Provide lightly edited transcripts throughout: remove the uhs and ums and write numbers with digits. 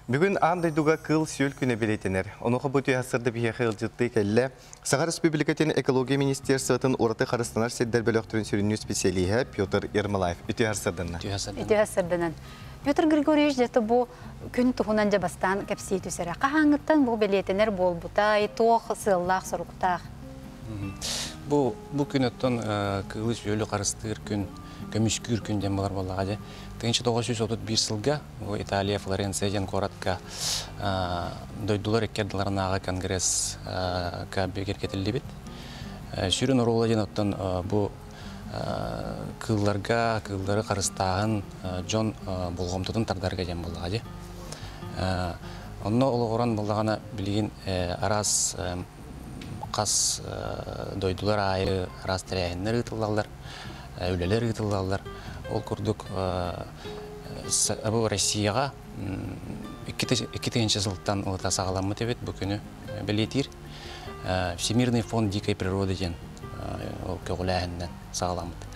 Бүгін андайдуға кыл сүйел күні білетінер. Онуға бұты асырды бейе қылжытты кәлі. Сағар Республикатын экология министерствотын ораты қарыстанар седдер бөліқтірін сүріню специалиға Петр Ермолаев. Үті асырдынан. Үті асырдынан. Петр Григорьевич дәті бұл күн тұғынан жабастан кәпсей түсірі. Қағаңыттан бұл білетінер бол бұтай, тоқ, сыллақ, сұрықтақ. Бұл күн өттен кылы сүйелі қарыстығыр күн, көмішкүр күнден болар болаға. 1931 жылға Италия, Флоренцияден коратқа дойдулар еккерділарынаға конгресс бекер кетілді бет. Сүрін ұруладен оттан бұл кыллары қарыстағын жон болғымтыдың тардарға ден болаға. Онына олығыран болағана білген арас қас дойдулар айы, арас тірәйінлер ұтылалар, өлелер ұтылалар. Ол күрдік Россияға 2000 жылдан ұлыта сағаламы тәбет бұл күні білетір. Всемирный фонд дикой природы ден көғіләғіннен сағаламыд.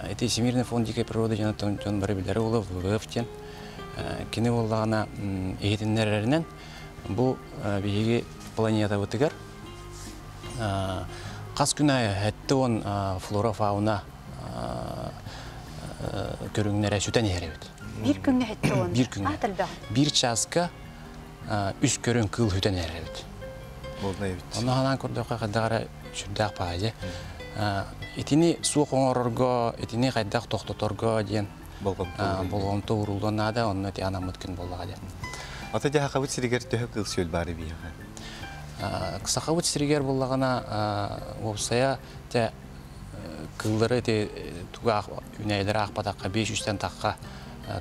Әте Всемирный фонд дикой природы ден өтін бірі білдері олы ВВФ ден. Кені олағына егетіндерінен бұл бейге планета өтігер. Қас күні әтті он флора-фауна көріңнері сүтен еребет. Bir күнге әтті оны? Bir күнге. Bir часқа үш көрің кыл сүтен еребет. Оны ғанан көрдіққа қадағара сүрдіқ бағады. Етіне суық оңырырға, етіне қайдақ тоқтаторға дейін болғымты ұрылдан ада, оны өте анамыд күн болғады. Ата де хақабыт сірігер төхі қыл сүйел бары бейіға? Қысақабыт сірігер болғана опсая кыллары туга үнәйлер ақпатаққа 500-тен таққа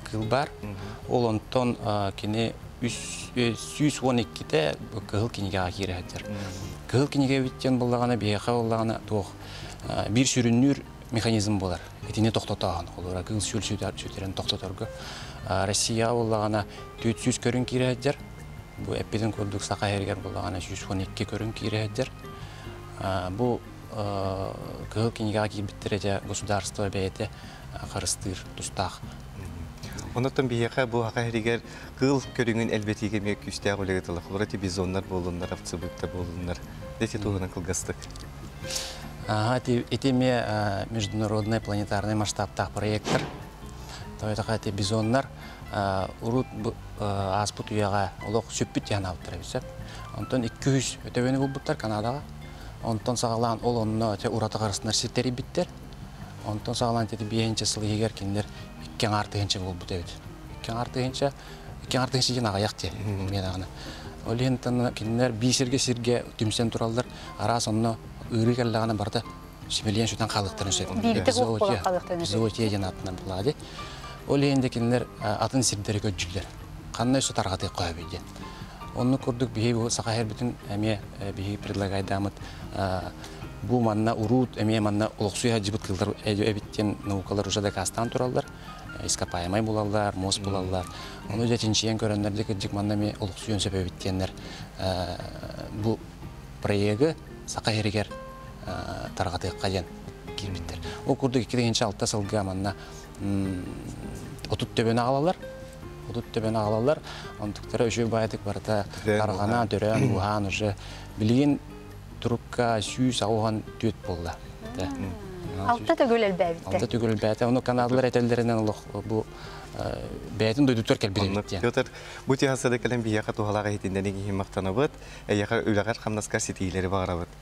кыл бар. Ол онтон кені 112-те кыл кенеге ақирі әдер. Кыл кенеге өттен болағана, бейқа болағана бір сүріннүр механизм болар. Етіне тоқтатаған. Олар кыл сүтерін тоқтатырғы. Россия болағана 400 көрін кері әдер. Бұл әппеден көрдік сақа әргер болағана 112 көрін кері әдер. Бұл кыл кенеге кибиттереде государство бәйеті қарыстыр тұстақ. Онықтан бейеқа бұл ақа әрігер кыл көріңін әлбетіге мек күстіғ өлігетілік. Олар бизонлар болынлар, авцыбықты болынлар. Дете туғынан кылғастық? Етеме международный планетарный масштабтақ проекттар. Тойтаға бизонлар ұрут аспыт үйеға олық сөппіт яна ауттыра бісіп. Онтан 200 өтөвені бұл бұттар Канадаға. Онтон сағалан ол онына ұраты қарысынар сеттері біттер. Онтон сағалан теді бейінші сылы егер кендер 2 артығыншы бол бұт өйді. 2 артығыншы жен ағаяқ те. Ол ентін кендер бейсерге сірге түмсен тұралдар. Арас онына үйрі кәліғаны барды шемелген шөтен қалықтырын сөйді. Бейбіті қоқ болан қалықтырын сөйді. Зоотия жен атынан болады. Ол енді кендер атын сірдері көтчілер. Қанны өсі тарғаты қойы бейден. Оны көрдік бейі сақа әрбітін әме бейі предлагайдамыд бұл манна урут, әме манна олықсуя жібіт қылдар әбіттен наукалар ұжада кастан тұралдар, искапаймай болалар, мос болалар. Оны жәтіншейен көрінлердегі жік манна ме олықсуян сөп әбіттенлер бұл проегі сақа әрігер тарғатыққа ден келбеттер. Ол көрдік 2006 сылға манна отут төбені алалар. Удут төбені алалар, онтықтары үші байытық барыта қарғана, дөрен, ұған ұжы. Білген тұрыққа сүйіс ауған төт болды. Алта төгіл әлбәбітті? Алта төгіл әлбәбітті. Оны канадалар әтелдерінен бәйтін дойдутар кәлбірі. Петр, бұте ғасырды кәлем бейеқа туғалаға етінден ең мақтаны бұд, әйеқар өліғар қамнаскар сетейлері бағыра бұд.